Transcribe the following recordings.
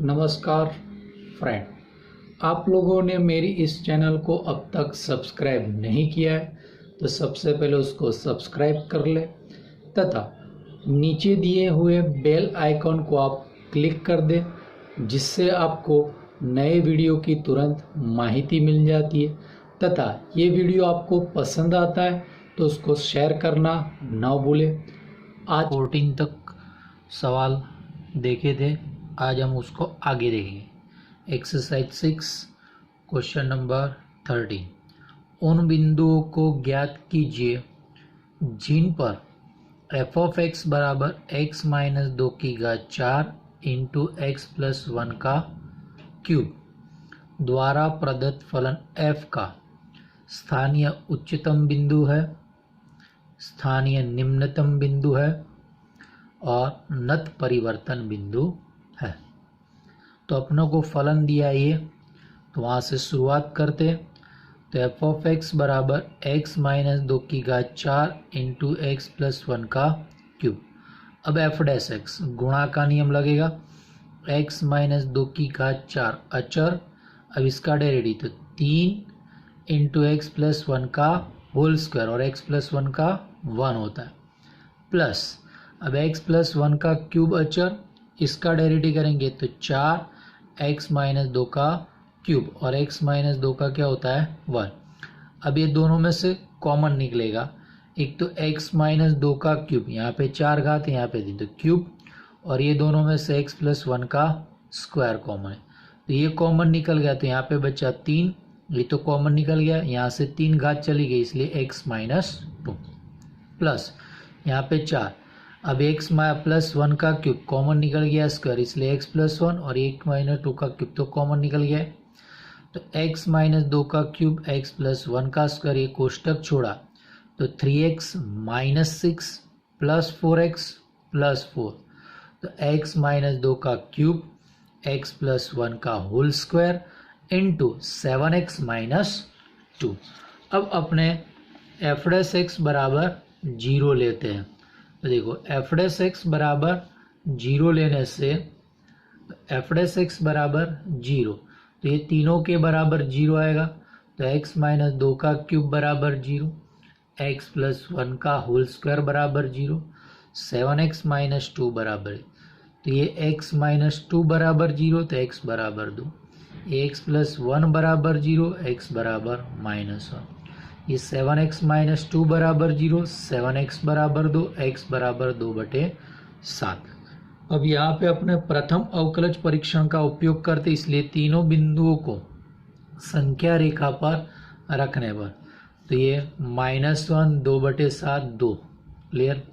नमस्कार फ्रेंड, आप लोगों ने मेरी इस चैनल को अब तक सब्सक्राइब नहीं किया है तो सबसे पहले उसको सब्सक्राइब कर ले तथा नीचे दिए हुए बेल आइकॉन को आप क्लिक कर दें, जिससे आपको नए वीडियो की तुरंत माहिती मिल जाती है। तथा ये वीडियो आपको पसंद आता है तो उसको शेयर करना ना भूलें। आज 14 तक सवाल देखे थे, आज हम उसको आगे देखेंगे। Exercise 6 question number 13। उन बिंदुओं को ज्ञात कीजिए जिन पर f ऑफ x बराबर x माइनस 2 की घात 4 इंटू एक्स प्लस 1 का क्यूब द्वारा प्रदत्त फलन f का स्थानीय उच्चतम बिंदु है, स्थानीय निम्नतम बिंदु है और नत परिवर्तन बिंदु है। तो अपनों को फलन दिया ये, तो वहाँ से शुरुआत करते। तो f ऑफ x बराबर x माइनस 2 की घात 4 इंटू एक्स प्लस 1 का क्यूब। अब f डैश x गुणा का नियम लगेगा, x माइनस 2 की घात 4 अचर, अब इसका डेरिवेटिव तो 3 इंटू एक्स प्लस 1 का होल स्क्वायर और x प्लस 1 का 1 होता है, प्लस अब x प्लस 1 का क्यूब अचर, इसका डेरिवेटिव करेंगे तो 4 x माइनस 2 का क्यूब और x माइनस 2 का क्या होता है 1। अब ये दोनों में से कॉमन निकलेगा, एक तो x माइनस 2 का क्यूब, यहाँ पे 4 घात यहाँ पे 3 तो क्यूब, और ये दोनों में से x प्लस 1 का स्क्वायर कॉमन है, तो ये कॉमन निकल गया, तो यहाँ पे बचा 3, ये तो कॉमन निकल गया, यहाँ से 3 घात चली गई इसलिए x माइनस 2 प्लस यहाँ पे 4, अब x प्लस 1 का क्यूब कॉमन निकल गया स्क्वायर इसलिए x प्लस 1 और 1 माइनस 2 का क्यूब तो कॉमन निकल गया है, तो x माइनस 2 का क्यूब x प्लस 1 का स्क्वायर, ये कोष्टक छोड़ा तो 3x minus 6 plus 4x plus 4, तो x माइनस 2 का क्यूब x प्लस 1 का whole square into 7x minus 2। अब अपने f डैश x बराबर 0 लेते हैं, तो देखो f डैश x बराबर 0 लेने से f डैश x बराबर 0, तो ये तीनों के बराबर 0 आएगा, तो x माइनस 2 का क्यूब बराबर 0, x प्लस 1 का होल स्क्वायर बराबर 0, 7x माइनस 2 बराबर, तो ये x माइनस 2 बराबर 0 तो x बराबर 2, x प्लस 1 बराबर 0, x बराबर माइनस 1, ये 7x माइनस 2 बराबर 0, 7x बराबर 2, x बराबर 2/7। अब यहाँ पे अपने प्रथम अवकलज परीक्षण का उपयोग करते, इसलिए तीनों बिंदुओं को संख्या रेखा पर रखने पर, तो ये -1 2/7 2 क्लियर,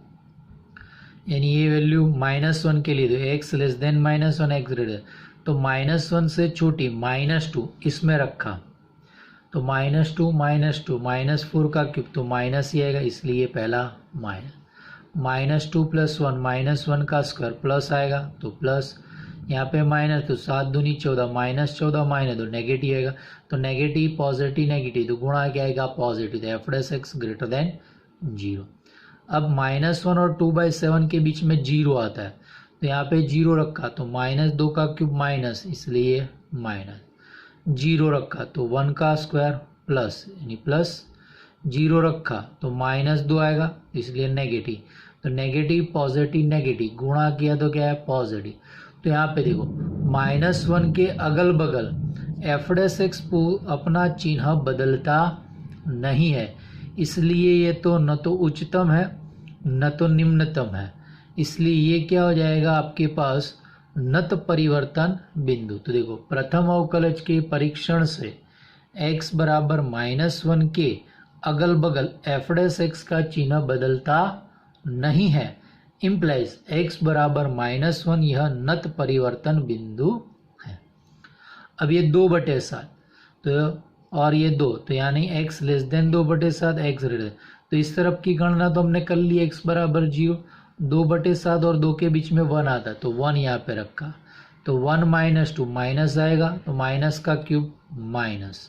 यानी ये वैल्यू -1 के लिए, तो x less than -1 x greater, तो -1 से छोटी -2 इसमें रखा, तो -2 -4 का क्यूब तो माइनस ही आएगा इसलिए पहला -2 प्लस 1 -1 का स्क्वायर प्लस आएगा तो प्लस, यहाँ पे माइनस तो 7 दूनी 14 -14 -2 नेगेटिव आएगा, तो नेगेटिव पॉजिटिव नेगेटिव तो गुणा क्या आएगा पॉजिटिव, तो f dash x greater than 0। अब -1 और 2/7 के बीच में 0 आता है, तो यहाँ पे 0 रखा तो -2 का क्यूब माइनस इसलिए माइनस, 0 रखा तो 1 का स्क्वायर प्लस यानी प्लस, 0 रखा तो -2 आएगा इसलिए नेगेटिव, तो नेगेटिव पॉजिटिव नेगेटिव गुणा किया तो क्या है पॉजिटिव, तो यहाँ पे देखो -1 के अगल बगल f डैश x अपना चिन्ह बदलता नहीं है, इसलिए ये तो न तो उच्चतम है न तो निम्नतम है, इसलिए ये क्या हो जाएगा आपके पास नत परिवर्तन बिंदु। तो देखो प्रथम अवकलज के परीक्षण से x बराबर -1 के अगल बगल f डैश x का चिन्ह बदलता नहीं है, इम्प्लाइज x बराबर -1 यह नत परिवर्तन बिंदु है। अब ये 2/7 तो और ये 2 तो यानी x less than 2/7 x greater, तो इस तरफ की गणना तो हमने कर ली, x बराबर 0, 2/7 और 2 के बीच में 1 आता तो 1 यहाँ पे रखा, तो 1 - 2 माइनस आएगा, तो माइनस का क्यूब माइनस,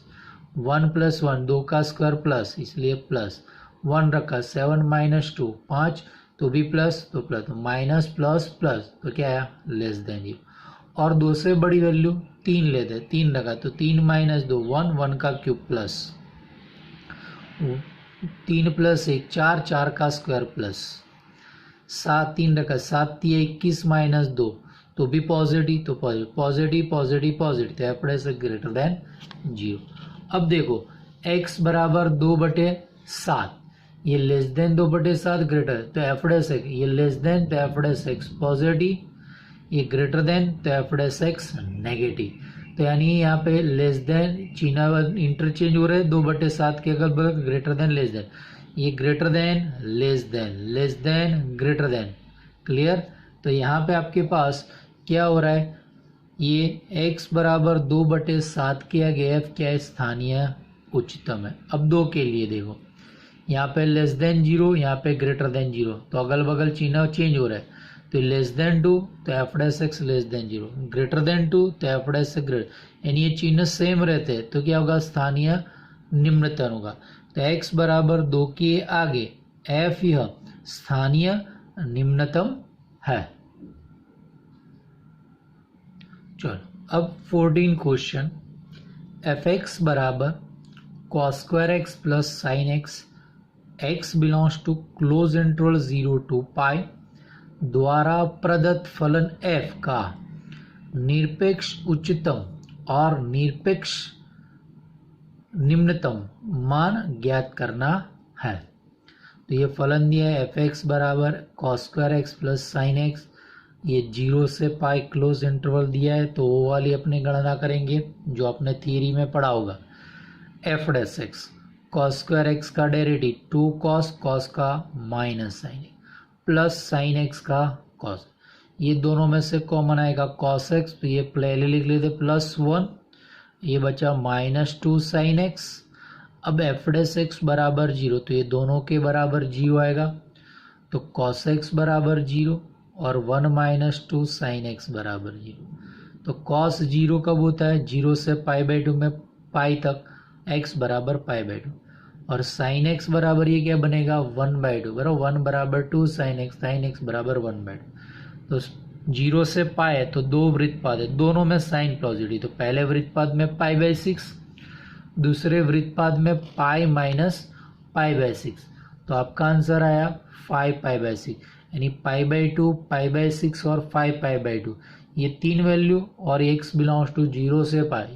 1 प्लस 1 2 का स्क्वायर प्लस इसलिए प्लस, 1 रखा 7 - 2 5 तो भी प्लस, तो प्लस, तो माइनस प्लस प्लस तो क्या आया लेस देन 0, और 2 से बड़ी वैल्यू 3 लेते, 3 रखा तो 3 माइनस 2 1, 1 का क्यूब प्लस 3 प्लस 1 4, 4 का स्क्वायर प्लस 7, 3 रखा 7 3 21 माइनस 2 तो भी पॉजिटिव, तो पॉजिटिव पॉजिटिव पॉजिटिव तो एफ डैश ग्रेटर देन 0। अब देखो x बराबर 2/7, ये लेस देन 2/7 ग्रेटर, तो एफ डैश एक्स, ये लेस देन तो एफ डैश एक्स पॉजिटिव, ये ग्रेटर देन तो एफ डैश एक्स नेगेटिव। तो यानी यहाँ पे लेस देन चिन्ह इंटरचेंज हो रहे हैं 2/7 के अगल बगल, ग्रेटर देन लेस देन, ये greater than less than greater than, clear. तो यहाँ पे आपके पास क्या हो रहा है, ये x बराबर 2/7 किया गया f क्या है, स्थानीय उच्चतम है। अब 2 के लिए देखो, यहाँ पे लेस देन 0, यहाँ पे ग्रेटर देन 0, तो अगल बगल चिन्ह चेंज हो रहा है, तो लेस देन 2 तो F dash x less than 0, greater than 2 तो एफ डैश एक्स ग्रेटर, यानी ये चिन्ह सेम रहते हैं तो क्या होगा, स्थानीय निम्नतम होगा। तो x बराबर 2 के आगे f यह स्थानीय निम्नतम है। चलो अब 14 क्वेश्चन, एफ एक्स बराबर cos square x plus sine x, x belongs to close interval 0 to pi द्वारा प्रदत्त फलन f का निरपेक्ष उच्चतम और निरपेक्ष निम्नतम मान ज्ञात करना है। तो ये फलन दिया है एफ एक्स बराबर cos square x plus sine x, ये 0 से पाई क्लोज इंटरवल दिया है, तो वो वाली अपने गणना करेंगे जो आपने थियरी में पढ़ा होगा। F dash x cos square x का डेरिवेटिव 2 कॉस, कॉस का minus sine plus sine x का कॉस, ये दोनों में से कॉमन आएगा कॉस एक्स, तो ये पहले लिख लेते +1, ये बचा -2 साइन एक्स। अब एफ डैश एक्स बराबर 0, तो ये दोनों के बराबर 0 आएगा, तो कॉस एक्स बराबर 0 और 1 - 2 साइन एक्स बराबर 0। तो कॉस 0 कब होता है, 0 से π/2 में पाई तक, x बराबर π/2, और साइन एक्स बराबर ये क्या बनेगा 1/2, बराबर 1 बराबर 2 साइन एक्स बराबर 1/2। तो 0 से पाई है तो 2 वृत्तपाद है, दोनों में साइन पॉजिटिव, तो पहले वृत्तपाद में π/6, दूसरे वृत्तपाद में पाई माइनस π/6, तो आपका आंसर आया 5π/6, यानी π/2 π/6 और 5π/2, ये 3 वैल्यू, और x बिलोंग्स टू 0 से पाई,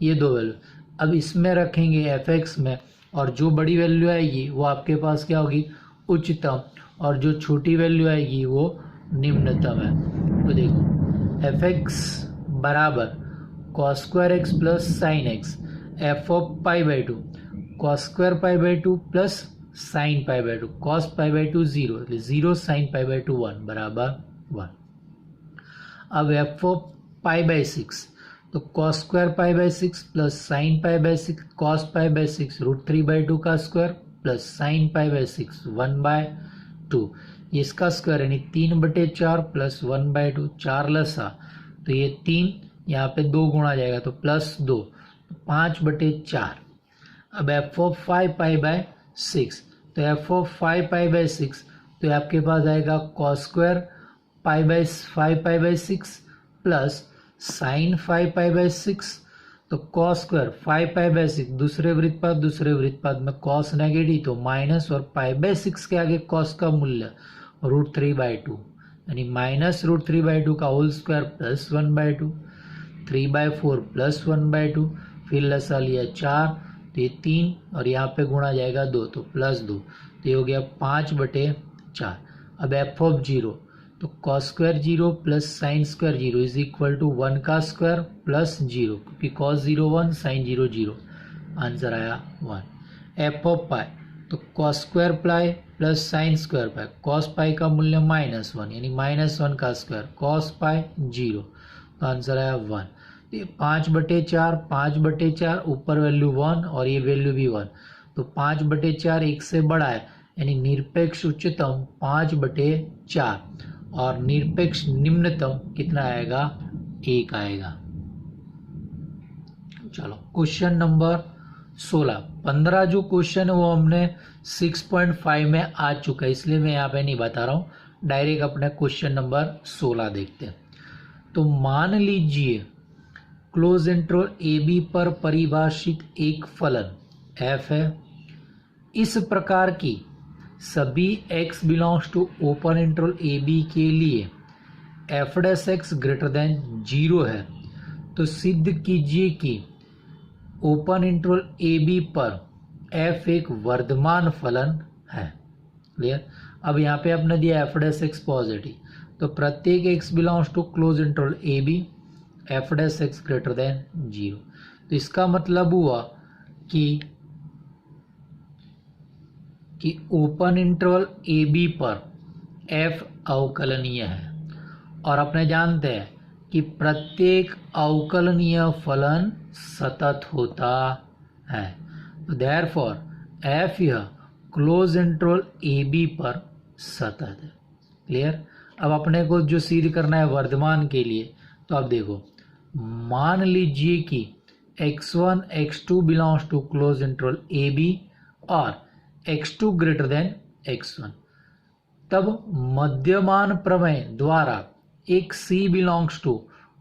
ये 2 वैल्यू। अब इसमें रखेंगे एफ एक्स में, और जो बड़ी वैल्यू आएगी वो आपके पास क्या होगी, उच्चतम, और जो छोटी वैल्यू आएगी वो निम्नतम है। तो देखो एफ एक्स बराबर cos square x plus sine x, f of π/2 cos square π/2 plus sine π/2, cos π/2 0, 0 sine π/2 1 बराबर 1। अब एफ ऑफ π/6, तो cos square π/6 plus sine π/6 cos π/6 √3/2 का स्क्वायर प्लस साइन π/6 1/2, इसका स्क्वायर यानी 3/4 प्लस 1/2, 4 लसा, तो ये 3 यहाँ पे 2 गुणा जाएगा तो +2, 5/4। अब एफ ऑफ 5π/6, तो एफ ऑफ 5π/6 तो आपके पास आएगा कॉस स्क्वायर 5π/6 प्लस साइन 5π/6, तो कॉस स्क्वायर 5π/6 दूसरे वृत्तपाद में कॉस नेगेटिव, तो माइनस, और π/6 के आगे कॉस का मूल्य √3/2, यानी -√3/2 का होल स्क्वायर प्लस 1/2, 3/4 प्लस 1/2, फिर लसा लिया 4, तो ये 3, और यहाँ पे गुणा जाएगा 2, तो +2, तो ये हो गया 5/4। अब एफ ऑफ 0, तो cos square 0 plus sine square 0 is equal to 1 का स्क्वायर प्लस 0, क्योंकि कॉस 0 1 साइन 0 0, आंसर आया 1। एफ ऑफ पाई, तो cos square pi plus sine square pi, cos pi का मूल्य -1, यानी -1 का स्क्वायर, कॉस पाई 0, तो आंसर आया 1। ये 5/4 ऊपर वैल्यू 1 और ये वैल्यू भी 1, तो 5/4 1 से बड़ा है, यानी निरपेक्ष उच्चतम 5/4 और निरपेक्ष निम्नतम कितना आएगा, 1 आएगा। चलो क्वेश्चन नंबर 16, 15 जो क्वेश्चन है वो हमने 6.5 में आ चुका है, इसलिए मैं यहाँ पे नहीं बता रहा हूँ, डायरेक्ट अपने क्वेश्चन नंबर 16 देखते हैं। तो मान लीजिए क्लोज इंटरवल ए बी पर परिभाषित एक फलन f है। इस प्रकार की सभी x belongs to open interval a b के लिए f dash x greater than 0 है, तो सिद्ध कीजिए कि ओपन इंटरवल ए बी पर f एक वर्धमान फलन है। क्लियर। अब यहाँ पे आपने दिया एफ डैश एक्स पॉजिटिव, तो प्रत्येक x belongs to close interval a b f dash x greater than 0। तो इसका मतलब हुआ कि ओपन इंटरवल ए बी पर f अवकलनीय है, और अपने जानते हैं कि प्रत्येक अवकलनीय फलन सतत होता है। तो देयरफॉर f यह क्लोज इंटरवल ए बी पर सतत है। क्लियर। अब अपने को जो सिद्ध करना है वर्धमान के लिए, तो अब देखो, मान लीजिए कि x1 x2 belongs to close interval a b और x2 ग्रेटर देन x1, तब मध्यमान प्रमेय द्वारा एक c belongs to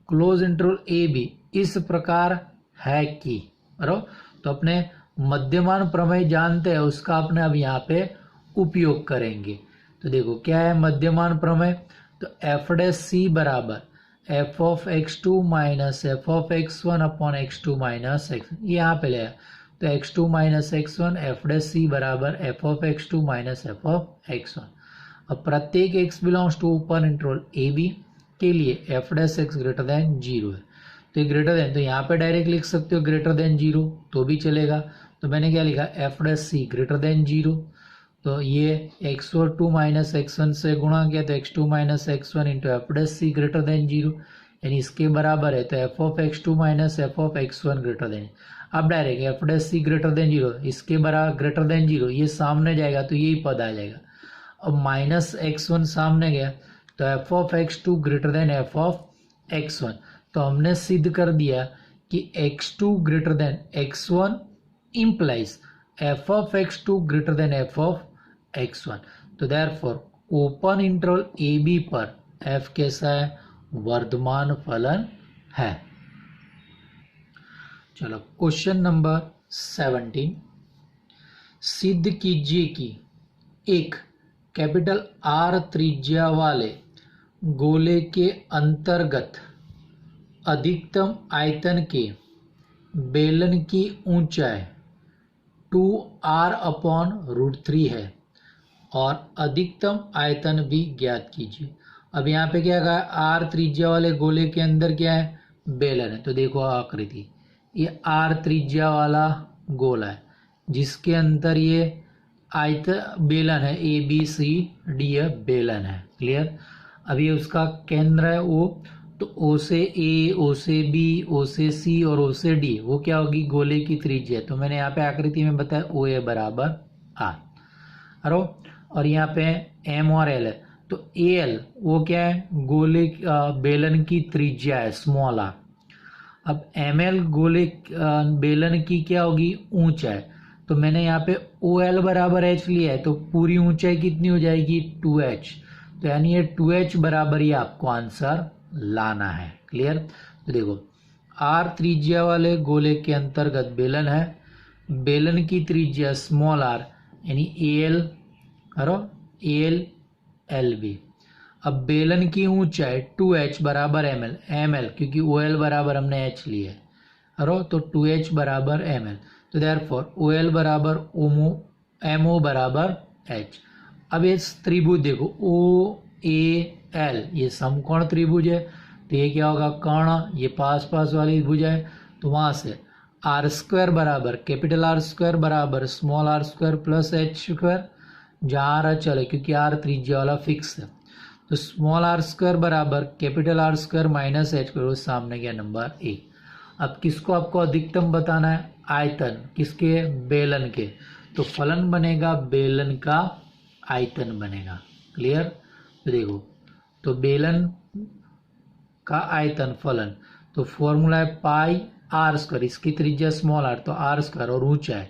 close interval a b इस प्रकार है कि, तो अपने मध्यमान प्रमेय जानते हैं, उसका अपने अब यहाँ पे उपयोग करेंगे। तो देखो क्या है मध्यमान प्रमेय, तो एफ डैश सी बराबर f of x2 minus f of x1 upon x2 minus x, ये यहाँ पे ले, तो x2 minus x1 F dash c बराबर f of x2 minus f of x1। अब प्रत्येक x belongs to open interval a b के लिए f dash x greater than 0 है, तो ये ग्रेटर देन, तो यहाँ पे डायरेक्ट लिख सकते हो ग्रेटर देन 0 तो भी चलेगा। तो मैंने क्या लिखा, F dash c greater than 0, तो ये x2 माइनस x1 से गुणा किया तो x2 minus x1 into f dash c greater than 0, यानी इसके बराबर है, तो f of x2 minus f of x1 greater than. अब direct f dash c greater than 0 इसके बराबर ग्रेटर देन 0, ये सामने जाएगा तो यही पद आ जाएगा। अब माइनस x1 सामने गया तो f of x2 greater than f of x1, तो हमने सिद्ध कर दिया कि x2 greater than x1 implies f of x2 greater than f of x1। तो therefore open interval a b पर f कैसा है, वर्धमान फलन है। चलो क्वेश्चन नंबर 17, सिद्ध कीजिए कि एक कैपिटल R त्रिज्या वाले गोले के अंतर्गत अधिकतम आयतन के बेलन की ऊंचाई 2r अपॉन √3 है और अधिकतम आयतन भी ज्ञात कीजिए। अब यहाँ पे क्या कहा, r त्रिज्या वाले गोले के अंदर क्या है, बेलन है। तो देखो आकृति, ये r त्रिज्या वाला गोला है जिसके अंदर ये बेलन है, ए बी सी डी बेलन है। क्लियर। अब ये उसका केंद्र है O, तो O से A, O से B, O से C और O से D वो क्या होगी, गोले की त्रिज्या। तो मैंने यहाँ पे आकृति में बताया OA बराबर R, और यहाँ पे M और L है, तो AL वो क्या है, गोले बेलन की त्रिज्या है, स्मॉल r। अब ML गोले बेलन की क्या होगी, ऊंचाई। तो मैंने यहाँ पे OL बराबर H लिया है, तो पूरी ऊंचाई कितनी हो जाएगी, 2H। तो यानी ये 2H बराबर ही आपको आंसर लाना है। क्लियर। तो देखो R त्रिज्या वाले गोले के अंतर्गत बेलन है, बेलन की त्रिज्या स्मॉल r यानी AL LB। अब बेलन की ऊंचाई 2H बराबर ML क्योंकि OL बराबर हमने H लिया है, तो 2H बराबर ML। तो देयरफॉर OL बराबर MO बराबर H। अब ये त्रिभुज देखो OAL, ये समकोण त्रिभुज है, तो ये क्या होगा, कर्ण, ये पास पास वाली भुजा है, तो वहां से r² बराबर कैपिटल R² बराबर स्मॉल r² प्लस h², जहाँ r चले क्योंकि r त्रिज्या वाला फिक्स है, तो स्मॉल r² बराबर कैपिटल R² माइनस h², सामने गया नंबर A। अब किसको आपको अधिकतम बताना है, आयतन किसके, बेलन के, तो फलन बनेगा बेलन का आयतन बनेगा। क्लियर। तो देखो, तो बेलन का आयतन फलन, तो फॉर्मूला है पाई r², इसकी त्रिज्या स्मॉल r, तो r² और ऊंचाई,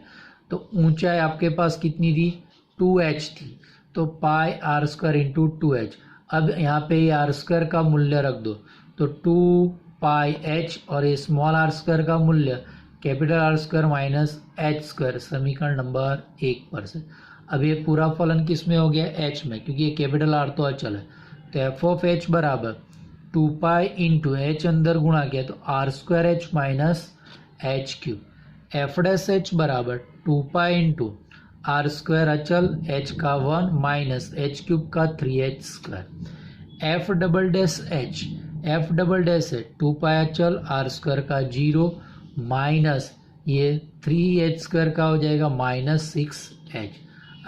तो ऊंचाई आपके पास कितनी थी, 2h थी, तो पाई r² इंटू 2h। अब यहाँ पे r² का मूल्य रख दो, तो 2πh और ये स्मॉल आर स्क्वायर का मूल्य capital R square minus H square, समीकरण नंबर 1 पर से। अब ये पूरा फलन किस में हो गया, h में, क्योंकि ये कैपिटल आर तो अचल है। तो एफ ऑफ एच बराबर 2π इंटू एच अंदर गुणा किया तो r square h minus h cube. F dash h बराबर 2π इंटू आर स्क्वायर अचल h का 1 माइनस एच क्यूब का 3h square. F double dash h, f double dash है 2π अचल आर स्क्वायर का 0 माइनस ये 3h स्क्वायर का हो जाएगा माइनस 6h।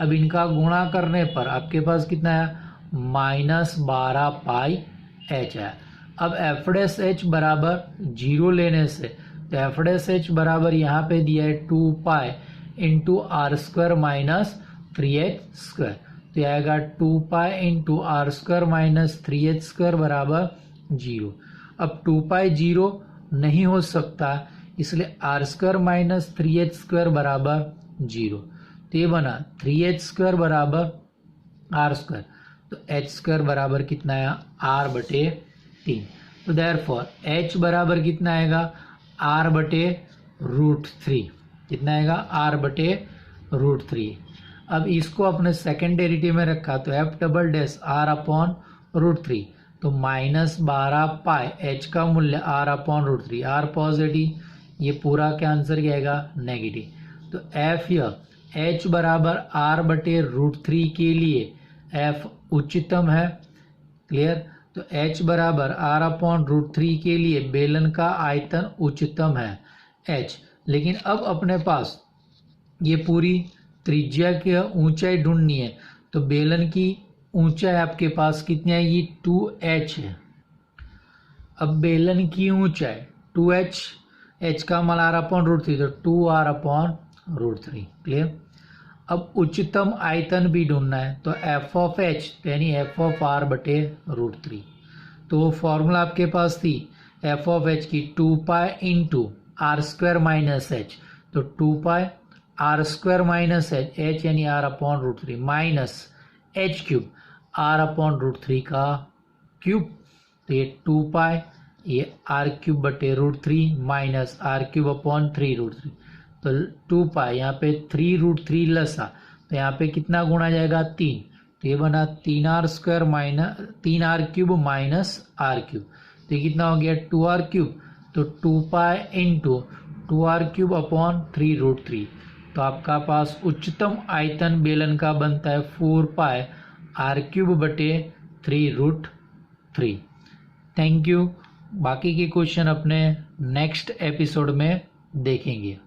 अब इनका गुणा करने पर आपके पास कितना है, माइनस 12πh है। अब एफ डैश एच बराबर 0 लेने से तो एफ डैश एच बराबर यहाँ पे दिया है 2π into r square minus 3h square. तो यह आएगा 2π into r square minus 3h square बराबर 0। अब 2π 0 नहीं हो सकता, इसलिए are square minus 3h square बराबर 0। तो ये बना 3h स्क्वायर बराबर आर स्क्वायर, तो h स्क्वायर बराबर कितना है, r/3। तो देयरफॉर h बराबर कितना आएगा, r/√3। कितना आएगा, r/√3। अब इसको अपने सेकेंड डेरिवेटिव में रखा तो एफ डबल डैश r/√3, तो माइनस 12π h का मूल्य r/√3, r पॉजिटिव, ये पूरा क्या आंसर क्या आएगा, नेगेटिव। तो एफ यह h बराबर r/√3 के लिए f उच्चतम है, क्लियर। तो h बराबर r/√3 के लिए बेलन का आयतन उच्चतम है h। लेकिन अब अपने पास ये पूरी त्रिज्या की ऊंचाई ढूंढनी है, तो बेलन की ऊंचाई आपके पास कितनी आएगी, 2h है। अब बेलन की ऊंचाई 2h, h का मान r/√3, तो 2r/√3, क्लियर। अब उच्चतम आयतन भी ढूंढना है, तो एफ ऑफ एच यानी एफ ऑफ r/√3। तो फॉर्मूला आपके पास थी एफ ऑफ एच की 2π into r square minus h, तो 2π r square minus h, h यानी r/√3 minus h cube r/√3 का क्यूब। तो ये 2π ये r³/√3 माइनस r³/3√3, तो 2π यहाँ पे 3√3 लसा, तो यहाँ पे कितना गुणा जाएगा, 3। तो ये बना 3r² minus 3r³ minus r³, तो ये कितना हो गया, 2r³। तो 2π इंटू 2r³/3√3, तो आपका पास उच्चतम आयतन बेलन का बनता है 4π r³/3√3। Thank you. बाकी के क्वेश्चन अपने नेक्स्ट एपिसोड में देखेंगे।